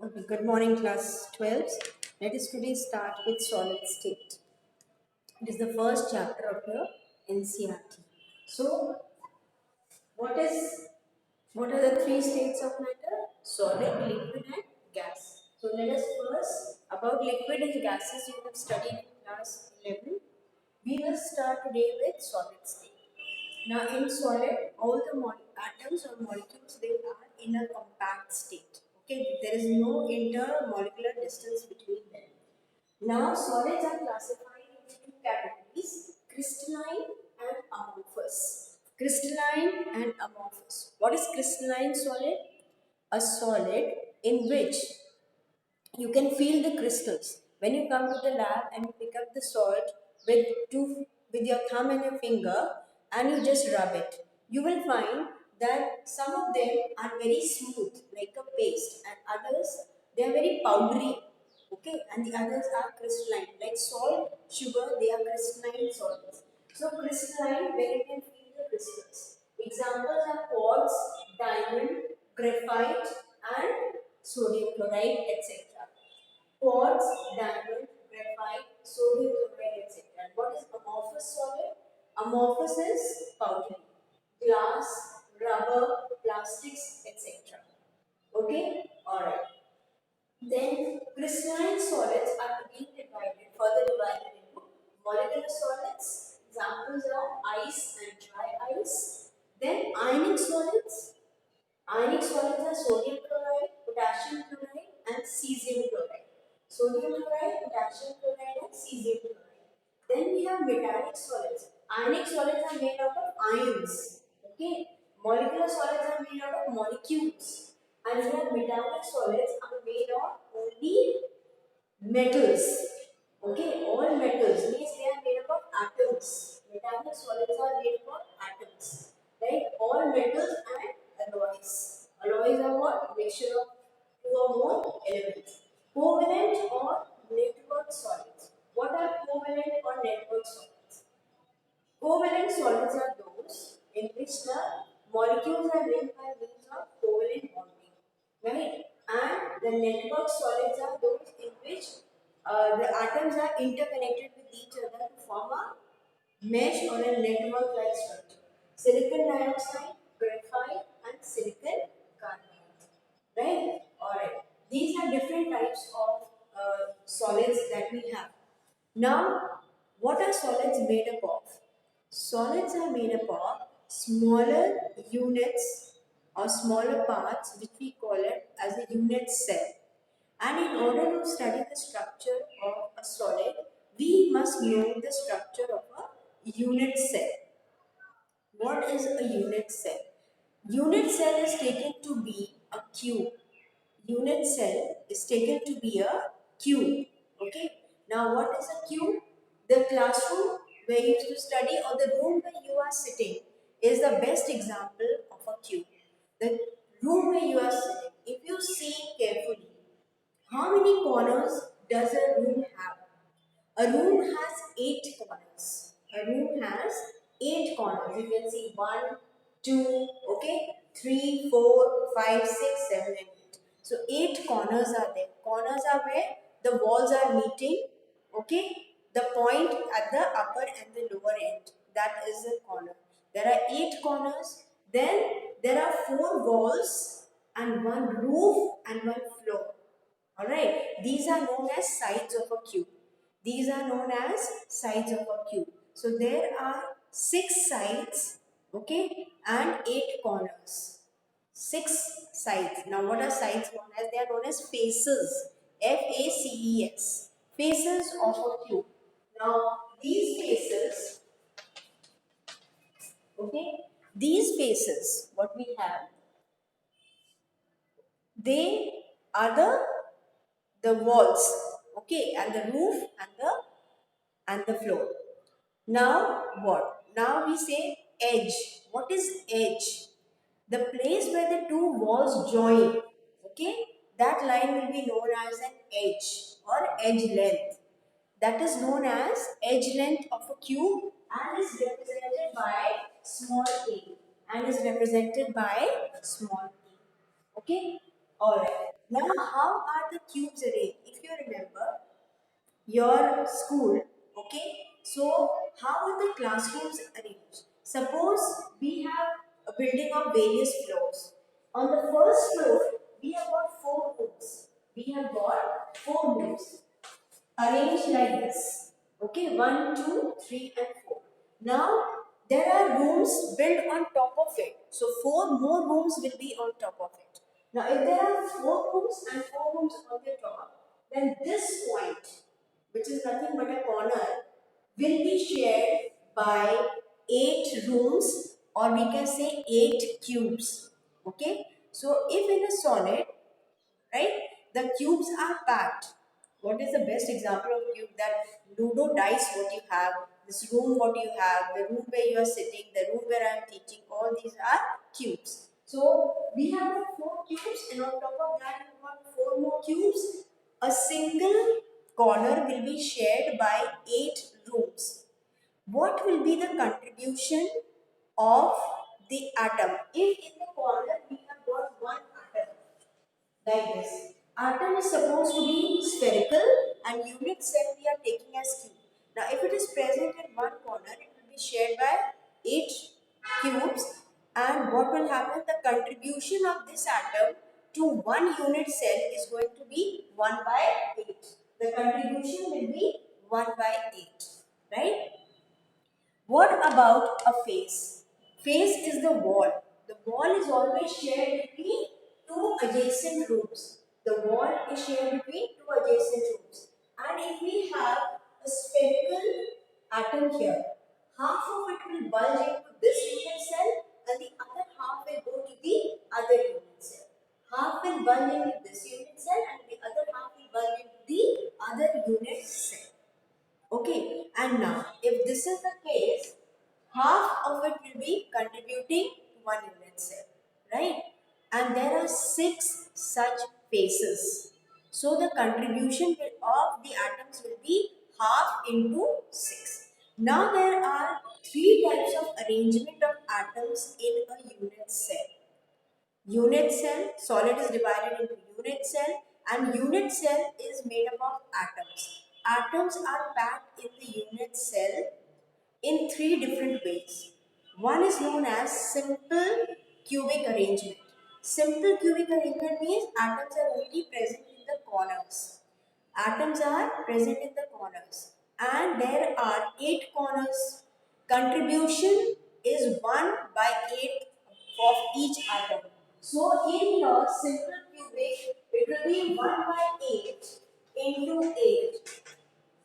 Okay, good morning, class 12. Let us today start with solid state. It is the first chapter of your NCRT. So, what is what are the three states of matter? Solid, liquid, and gas. So, let us first about liquid and gases you have studied in class 11. We will start today with solid state. Now, in solid, all the atoms or molecules they are in a compact state. Okay, there is no intermolecular distance between them. Now, solids are classified into two categories: crystalline and amorphous. Crystalline and amorphous. What is crystalline solid? A solid in which you can feel the crystals when you come to the lab and you pick up the salt with with your thumb and your finger and you just rub it. You will find that some of them are very smooth like a paste and others they are very powdery, okay, and the others are crystalline like salt, sugar, they are crystalline solids. So crystalline where you can feel the crystals. Examples are quartz, diamond, graphite, and sodium chloride, etc. Quartz, diamond, graphite, sodium chloride, etc. And what is amorphous solid? Amorphous is powdery, glass, rubber, plastics, etc. Okay? Alright. Then crystalline solids are further divided into molecular solids. Examples are ice and dry ice. Then ionic solids. Ionic solids are sodium chloride, potassium chloride, and cesium chloride. Sodium chloride, potassium chloride, and cesium chloride. Then we have metallic solids. Ionic solids are made out of ions. Okay. Molecular solids are made out of molecules. And we have metallic solids are made of only metals. Okay, all metals means they are made up of atoms. Metallic solids are made up of atoms. Right? All metals and alloys. Alloys are what? Mixture of two or more elements. Covalent or network solids. What are covalent or network solids? Covalent solids are those in which the molecules are linked by means of covalent bonding, right? And the network solids are those in which the atoms are interconnected with each other to form a mesh or a network-like structure. Silicon dioxide, graphite, and silicon carbide, right? All right. These are different types of solids that we have. Now, what are solids made up of? Solids are made up of smaller units or smaller parts which we call it as a unit cell. And in order to study the structure of a solid, we must know the structure of a unit cell. What is a unit cell? Unit cell is taken to be a cube. Unit cell is taken to be a cube. Okay. Now what is a cube? The classroom where you used to study or the room where you are sitting is the best example of a cube. The room where you are sitting, if you see carefully, how many corners does a room have? A room has 8 corners. A room has 8 corners. You can see 1, 2, okay, 3, 4, 5, 6, 7, and 8. So 8 corners are there. Corners are where the walls are meeting, okay. The point at the upper and the lower end, that is the corner. There are 8 corners. Then there are 4 walls and 1 roof and 1 floor. Alright, these are known as sides of a cube. These are known as sides of a cube. So there are 6 sides, okay, and 8 corners. 6 sides. Now what are sides known as? They are known as faces. Faces. Faces of a cube. Now these faces, okay, these faces, what we have, they are the walls, okay, and the roof and the floor. Now what? Now we say edge. What is edge? The place where the two walls join, okay, that line will be known as an edge or edge length. That is known as edge length of a cube and is represented by small a, and is represented by small a. Okay, alright. Now, how are the cubes arranged? If you remember your school, okay? So, how are the classrooms arranged? Suppose we have a building of various floors. On the first floor, we have got four rooms. We have got four rooms arranged like this. Okay, one, two, three, and four. Now there are rooms built on top of it. So four more rooms will be on top of it. Now if there are four rooms and four rooms on the top, then this point, which is nothing but a corner, will be shared by eight rooms, or we can say eight cubes. Okay. So if in a solid, right? The cubes are packed. What is the best example of cube? That Ludo dice what you have, this room what you have, the room where you are sitting, the room where I am teaching, all these are cubes. So we have got four cubes, and on top of that we have got four more cubes. A single corner will be shared by eight rooms. What will be the contribution of the atom? If in the corner we have got one atom, like this. Atom is supposed to be spherical and unit cell we are taking as cube. Now if it is present in one corner, it will be shared by 8 cubes, and what will happen? The contribution of this atom to one unit cell is going to be 1 by 8. The contribution will be 1 by 8. Right? What about a face? Face is the wall. The wall is always shared between two adjacent rooms. The wall is shared between two adjacent rooms. And if we have a spherical atom here, half of it will bulge into this unit cell and the other half will go to the other unit cell. Half will bulge into this unit cell and the other half will bulge into the other unit cell. Okay, and now if this is the case, half of it will be contributing to one unit cell, right? And there are six such phases. So the contribution of the atoms will be half into 6. Now there are three types of arrangement of atoms in a unit cell. Unit cell, solid is divided into unit cell, and unit cell is made up of atoms. Atoms are packed in the unit cell in three different ways. One is known as simple cubic arrangement. Simple cubic arrangement means atoms are only present in the corners. Atoms are present in the corners, and there are 8 corners. Contribution is 1 by 8 of each atom. So in your simple cubic, it will be 1 by 8 into 8.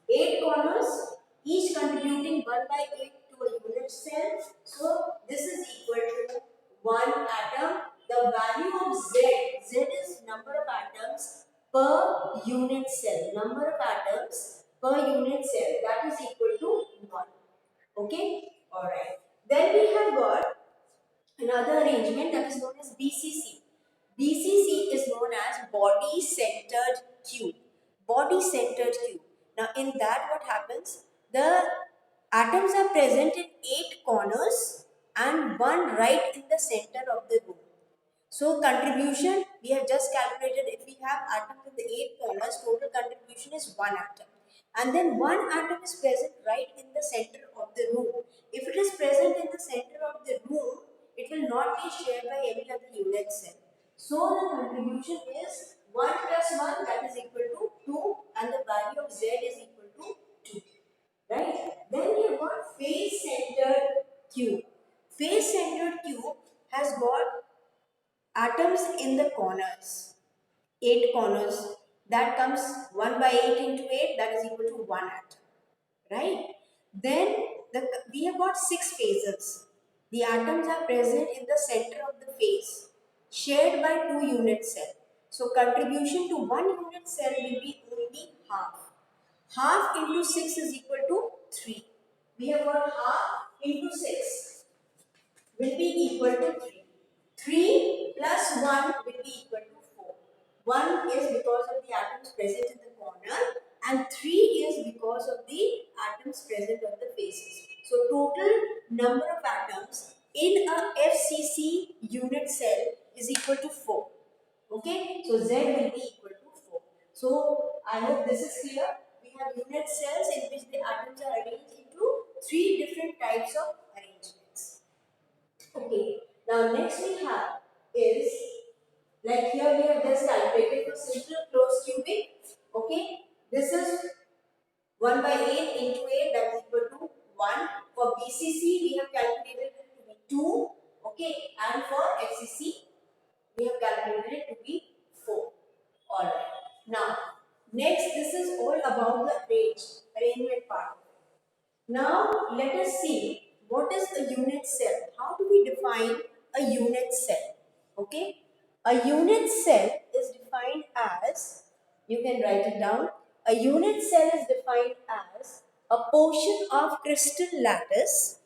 8 corners, each contributing 1 by 8 to a unit cell. So this is equal to 1 atom. The value of Z is number of atoms per unit cell. Number of atoms per unit cell, that is equal to 1. Okay? Alright. Then we have got another arrangement that is known as BCC. BCC is known as body centered cube. Body centered cube. Now, in that, what happens? The atoms are present in 8 corners and one right in the center of the room. So, contribution we have just calculated. If we have atoms in the 8 corners, total contribution is 1 atom. And then 1 atom is present right in the center of the room. If it is present in the center of the room, it will not be shared by any other unit cell. So the contribution is 1 plus 1, that is equal to 2, and the value of Z is equal to 2. Right? Then we have got face centered cube. Face centered cube has got atoms in the corners. 8 corners. That comes 1 by 8 into 8, that is equal to 1 atom. Right? Then we have got 6 phases. The atoms are present in the center of the phase, shared by 2 unit cells. So contribution to 1 unit cell will be only half. Half into 6 is equal to 3. We have got half into 6 will be equal to 3. 3 plus 1 will be equal to 4. 1 is because of the atoms present in the corner, and 3 is because of the atoms present on the faces. So total number of atoms in a FCC unit cell is equal to 4. Okay, so Z will be equal to 4. So I hope this is clear. We have unit cells in which the atoms are arranged into 3 different types of arrangements. Okay, now next we have is, like here we have just calculated for simple closed cubic. Okay, this is 1 by 8 into 8, that is equal to 1. For BCC we have calculated it to be 2. Okay, and for FCC we have calculated it to be 4. Alright. Now, next this is all about the arrangement part. Now, let us see what is a unit cell. How do we define a unit cell? Okay. A unit cell is defined as, you can write it down. A unit cell is defined as a portion of crystal lattice.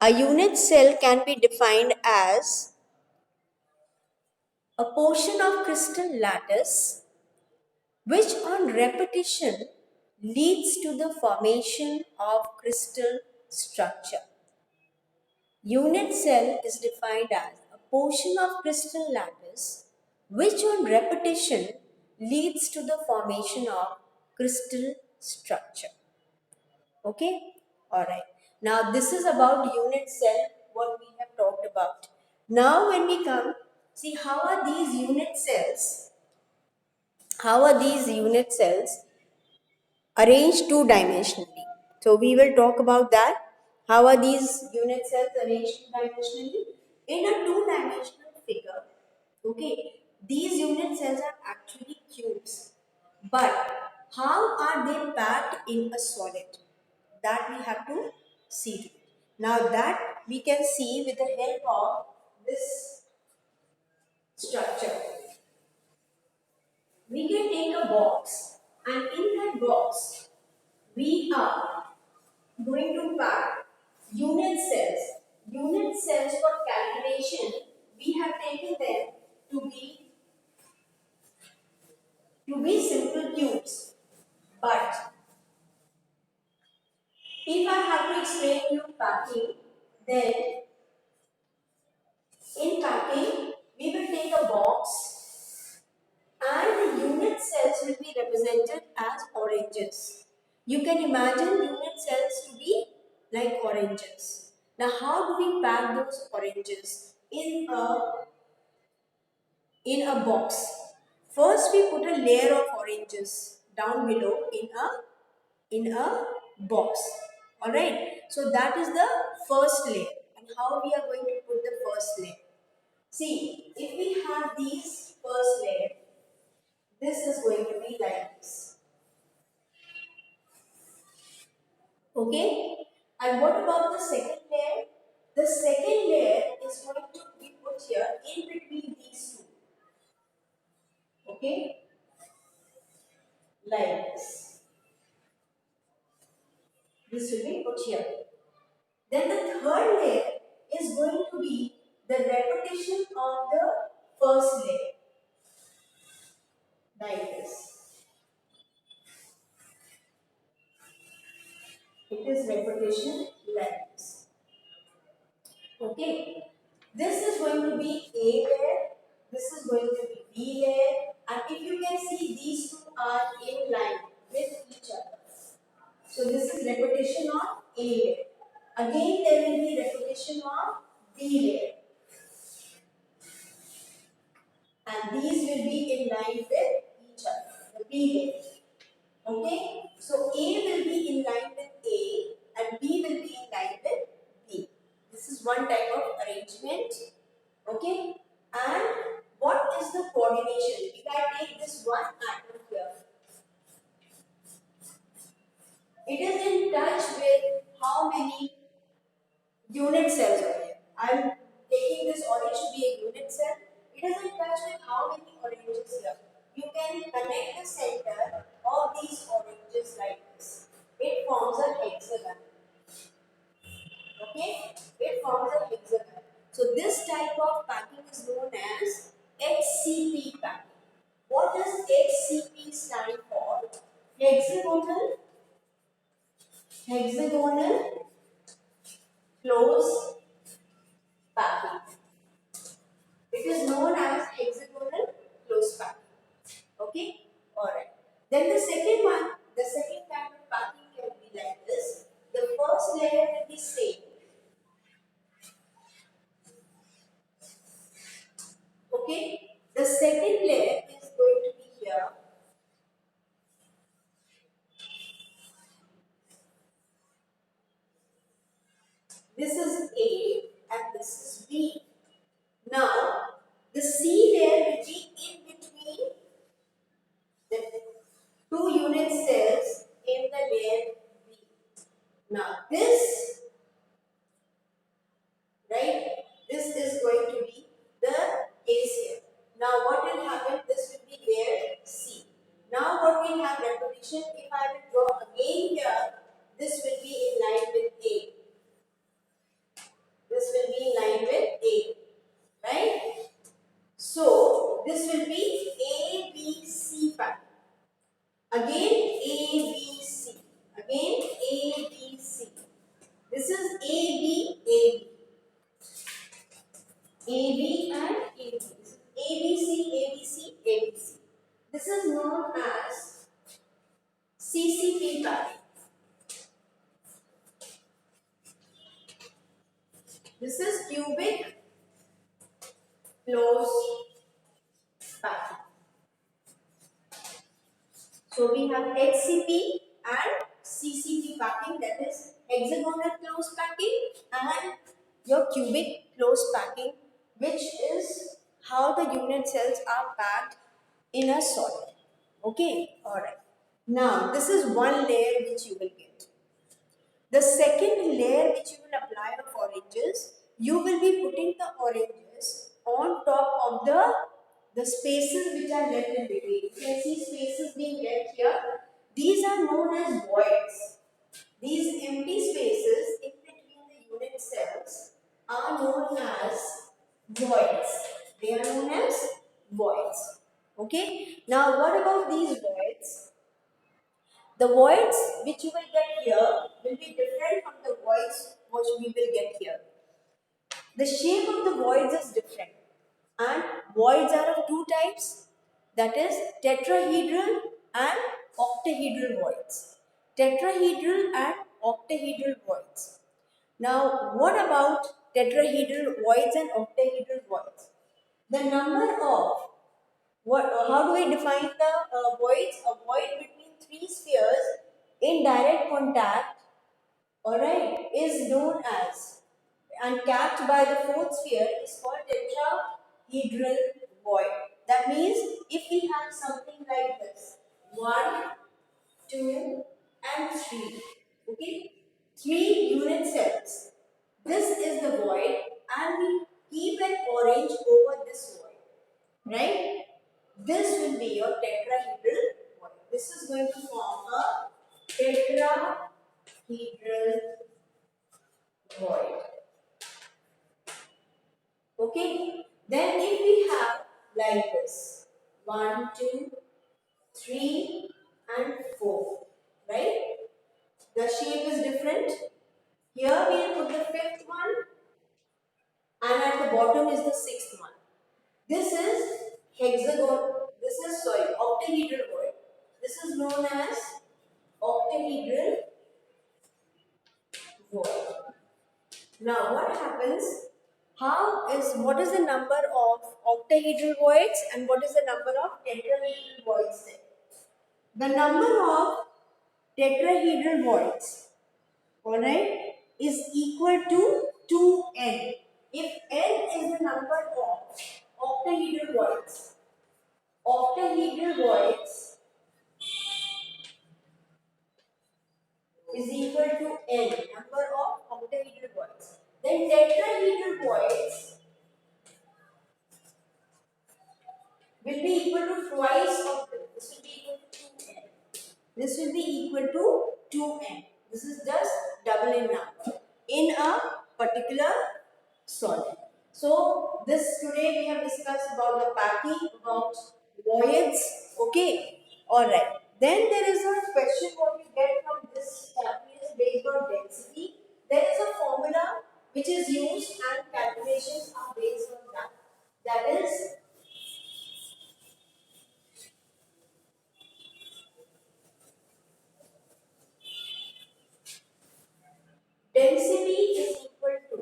A unit cell can be defined as a portion of crystal lattice which on repetition leads to the formation of crystal structure. Unit cell is defined as a portion of crystal lattice which on repetition leads to the formation of crystal structure. Okay? Alright. Now this is about unit cell, what we have talked about. Now when we come, see how are these unit cells? How are these unit cells arranged two-dimensionally? So we will talk about that. How are these unit cells arranged two-dimensionally? In a two-dimensional figure, okay, these unit cells are actually cubes. But how are they packed in a solid? That we have to see. Now that we can see with the help of this structure. We can take a box, and in that box we are going to pack unit cells. Unit cells for calculation, we have taken them to be simple cubes. But if I have to explain you packing, then in packing we will take a box and the unit cells will be represented as oranges. You can imagine unit cells to be like oranges. Now how do we pack those oranges in a box? First we put a layer of oranges down below in a box. Alright, so that is the first layer. And how we are going to put the first layer? See, if we have these first layer, this is going to be like this. Okay? And what about the second layer? The second layer is going to be put here in between these two. Okay? Like this. This will be put here. Then the third layer is going to be the repetition of the first layer. Like this. It is repetition like this. Okay. This is going to be A layer. This is going to be B layer. And if you can see, these two are in line with each other. So this is repetition of A layer. Again, there will be repetition of B layer. And these will be in line with each other. The B layer. Okay, so A will be in line with A and B will be in line with B. This is one type of arrangement. Okay, and what is the coordination? If I take this one atom here, it is in touch with how many unit cells are here. I am taking this orange to be a unit cell. It is in touch with how many oranges here. You can connect the center of these oranges like this. It forms a hexagon. Okay? It forms a hexagon. So this type of packing is known as HCP packing. What does HCP stand for? Hexagonal close packing. This is A and this is B. Now, the C layer will be in between the two unit cells in the layer B. Now, this, right, this is going to be the case here. Now, what will happen? This will be layer C. Now, what we have repetition, if I will draw again here, this will be in line with A. This will be in line with A, right? So, this will be A, B, C pattern. Again A, B, C. Again A, B, C. This is A, B, A, B. A, B and A, B. This is A, B, C, A, B, C, A, B, C. This is known as CCP pattern. This is cubic closed pattern. So we have HCP and CCP packing, that is hexagonal closed packing, and your cubic closed packing, which is how the unit cells are packed in a solid. Okay, alright. Now this is one layer which you will get. The second layer which you will apply of oranges, you will be putting the oranges on top of the spaces which are left in between. You can see spaces being left here. These are known as voids. These empty spaces in between the unit cells are known as voids. They are known as voids. Okay. Now what about these voids? The voids which you will get here will be different from the voids which we will get here. The shape of the voids is different, and voids are of two types, that is tetrahedral and octahedral voids. Tetrahedral and octahedral voids. Now, what about tetrahedral voids and octahedral voids? The number of how do we define the voids? A void between three spheres in direct contact, alright, is known as, and capped by the fourth sphere is called tetrahedral void. That means if we have something like this, 1, 2 and 3, okay, 3 unit cells. This is the void and we keep an orange over this void, right? This will be your tetrahedral void. This is going to form a tetrahedral void. Okay. Then if we have like this, 1, 2, 3 and 4, right? The shape is different. Here we will put the fifth one and at the bottom is the sixth one. This is octahedral void. This is known as octahedral void. Now what happens? What is the number of octahedral voids and what is the number of tetrahedral voids then? The number of tetrahedral voids, alright, is equal to 2n. If n is the number of octahedral voids is equal to n, number of octahedral voids. Then tetrahedral voids will be equal to twice of this. This will be equal to 2n. This will be equal to 2n. This is just double in number in a particular solid. So this today we have discussed about the packing, about voids. Okay, all right. Then there is a question what we get from this calculus based on density. There is a formula which is used and calculations are based on that. That is density is equal to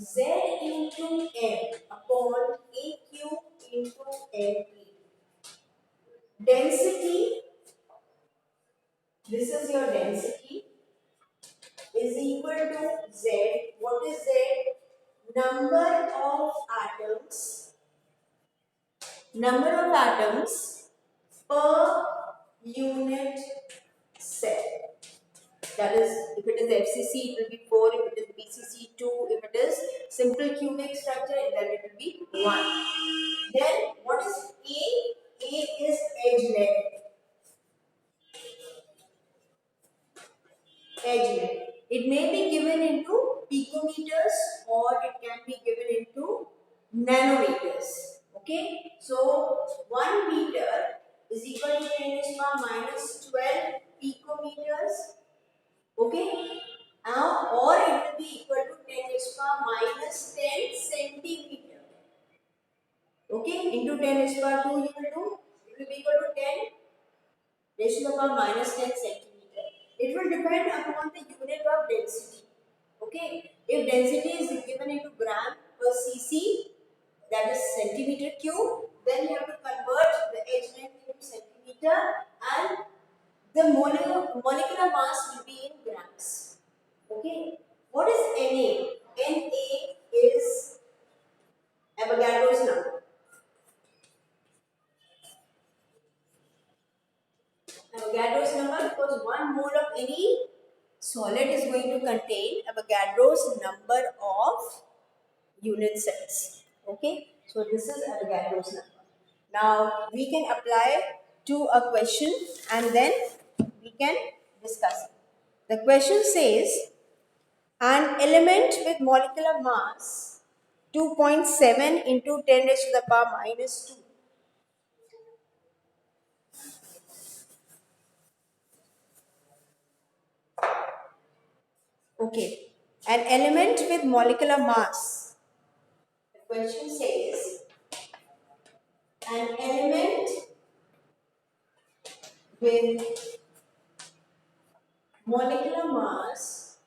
Z into M upon AQ into LP. Density, this is your density, is equal to Z. What is Z? Number of atoms. Number of atoms per unit cell. That is, if it is FCC, it will be 4. If it is BCC, 2. If it is simple cubic structure, then it will be 1. Then, what is A? A is edge length. Edge length. It may be given into picometers or it can be given into nanometers. Okay, so 1 meter is equal to 10 to the power minus 12 picometers. Okay, now or it will be equal to 10 to the power minus 10 centimeter. Okay, into 10 to the power 2 you will do. It will be equal to 10 raised to the power minus 10 centimeter. It will depend upon the unit of density. Okay, if density is given into gram per cc, that is centimeter cube, then you have to convert the edge length into centimeter and the molecular mass will be in grams. Okay, what is Na? Na is Avogadro's number. Avogadro's number because 1 mole of any solid is going to contain Avogadro's number of unit cells. Okay, so this is Avogadro's number. Now we can apply to a question and then we can discuss it. The question says an element with molecular mass 2.7 into 10 raised to the power minus 2. Okay, an element with molecular mass. The question says an element with molecular mass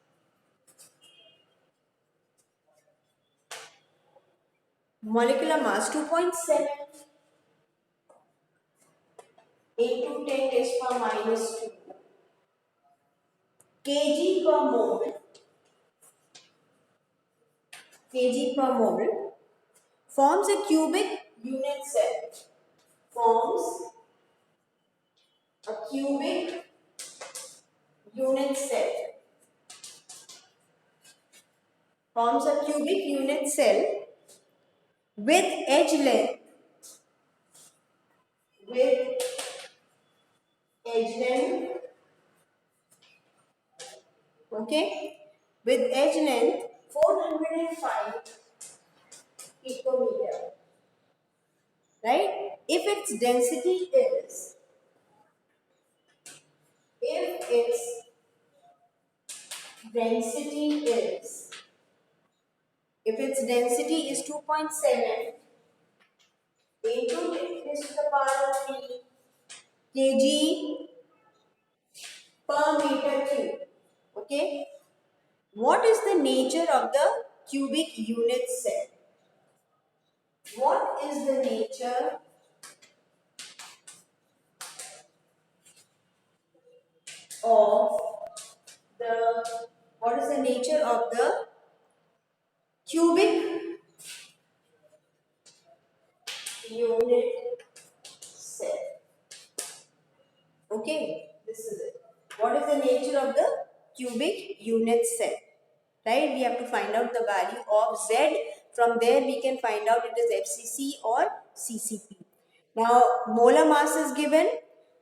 2.7 into 10 raised to the power minus 2 kg per mole forms a cubic unit cell. Forms a cubic unit cell. Forms a cubic unit cell with edge length okay, with edge length 405 picometer, right? If its density is 2.7 into 10 raised to the power of 3 kg per meter cube. Okay, what is the nature of the cubic unit cell? What is the nature of the cubic unit cell? Okay, this is it. What is the nature of the cubic unit cell? Right, we have to find out the value of Z. From there we can find out it is FCC or CCP. Now molar mass is given,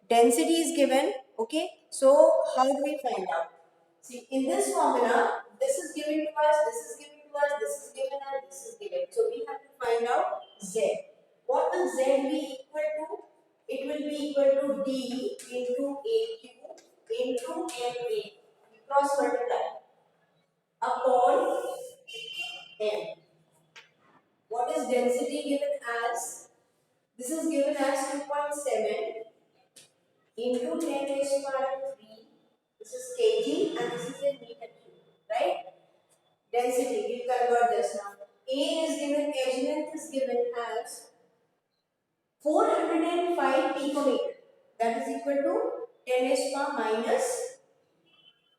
density is given. Okay, so how do we find out? See, in this formula, this is given to us, this is given to us, this is given and this is given. So we have to find out Z. What will Z be equal to? It will be equal to D into AQ into MA. We cross multiply upon M. What is density given as? This is given as 2.7 into 10 raised to power 3. This is kg and this is in meter cube, right? Density, we convert this now. A is given, edge length is given as 405 picometer. That is equal to 10 raised to power minus,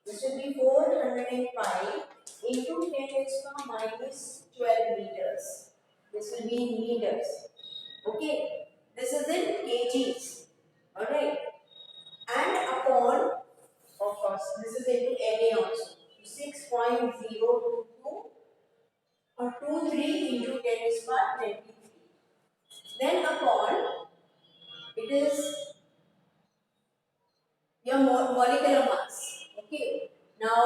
this will be 405 405 into 10 raised to the minus 12 meters. This will be in meters. Okay, this is in kgs. Alright, and upon, of course, this is into MA also. 6.022 or 23 into 10 raised to the 23. Then upon, it is your molecular mass. Okay, now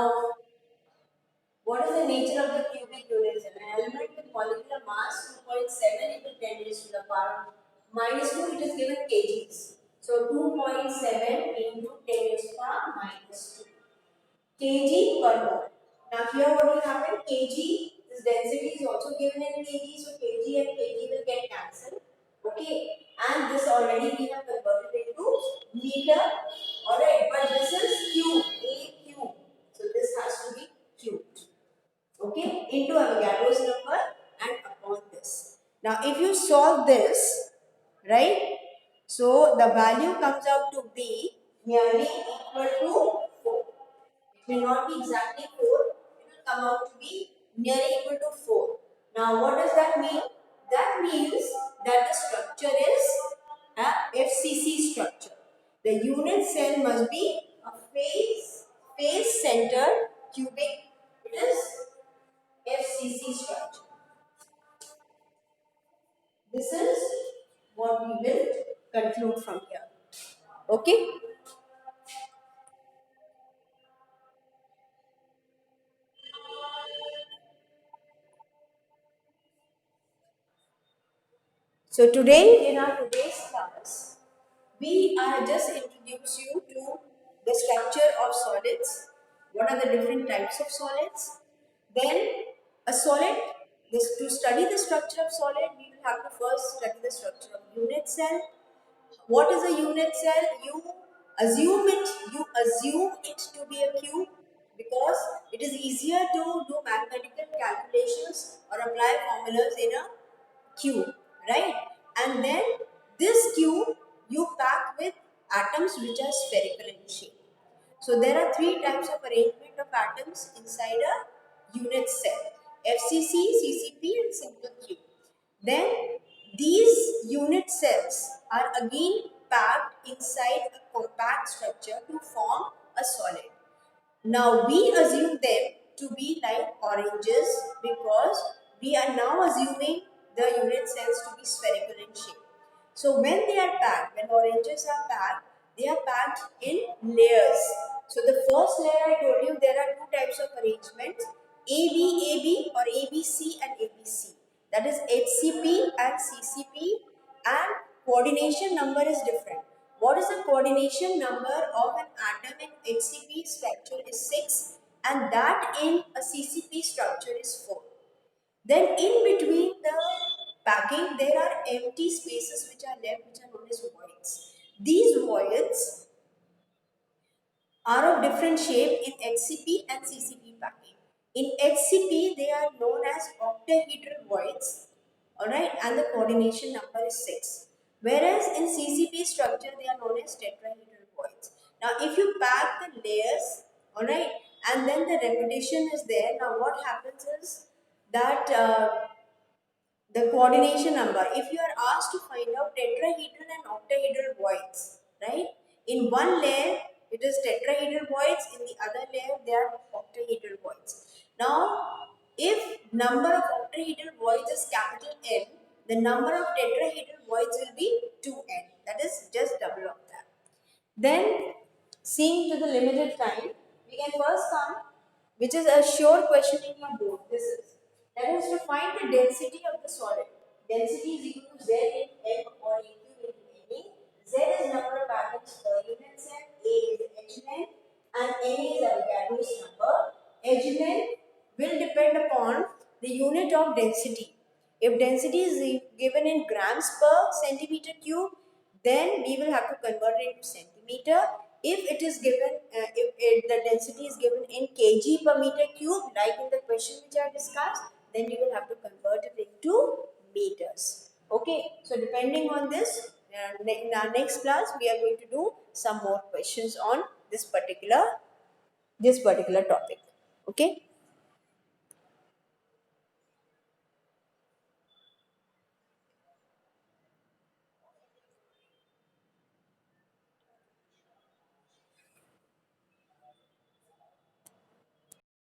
what is the nature of the cubic units? An element with molecular mass 2.7 into 10 raised to the power minus 2, it is given kgs. So 2.7 into 10 raised to the power minus 2 kg per mole. Now here what will happen? Kg, this density is also given in kg, so kg and kg will get cancelled. Okay, and this already we have converted into meter. Alright, but this is cube, a cube. So this has to be cubed. Okay, into Avogadro's number and upon this. Now if you solve this, right, so the value comes out to be nearly equal to 4. It will not be exactly 4, it will come out to be nearly equal to 4. Now what does that mean? That means that the structure is a FCC structure. The unit cell must be a face centered cubic. It is FCC structure. This is what we will conclude from here. Okay. So today in our today's class, we are just introduce you to the structure of solids. What are the different types of solids? Then a solid. This to study the structure of solid, we will have to first study the structure of unit cell. What is a unit cell? You assume it to be a cube because it is easier to do mathematical calculations or apply formulas in a cube, right? And then this cube you pack with atoms which are spherical in shape. So there are three types of arrangement of atoms inside a unit cell: FCC, CCP, and simple cube. Then these unit cells are again packed inside a compact structure to form a solid. Now we assume them to be like oranges because we are now assuming the unit cells to be spherical in shape. So when they are packed, when oranges are packed, they are packed in layers. So the first layer I told you there are two types of arrangements: AB or ABC and ABC. That is HCP and CCP, and coordination number is different. What is the coordination number of an atom in HCP structure is 6, and that in a CCP structure is 4. Then in between the packing there are empty spaces which are left, which are known as voids. These voids are of different shape in HCP and CCP packing. In HCP, they are known as octahedral voids, alright, and the coordination number is 6. Whereas in CCP structure, they are known as tetrahedral voids. Now, if you pack the layers, alright, and then the repetition is there, now what happens is that the coordination number, if you are asked to find out tetrahedral and octahedral voids, right, in one layer it is tetrahedral voids, in the other layer they are octahedral voids. Now if number of octahedral voids is capital N, the number of tetrahedral voids will be 2n, that is just double of that. Then, seeing to the limited time, we can first come, which is a sure question in your board. This is, that is to find the density of the solid. Density is equal to Z in M or AQ in NA. Z is number of atoms per unit cell, A is H length, and NA is Avogadro's number. H length will depend upon the unit of density. If density is given in grams per centimeter cube, then we will have to convert it into centimeter. If it is given, the density is given in kg per meter cube, like in the question which I discussed, then we will have to convert it into meters. Okay, so depending on this, in our next class, we are going to do some more questions on this particular topic. Okay.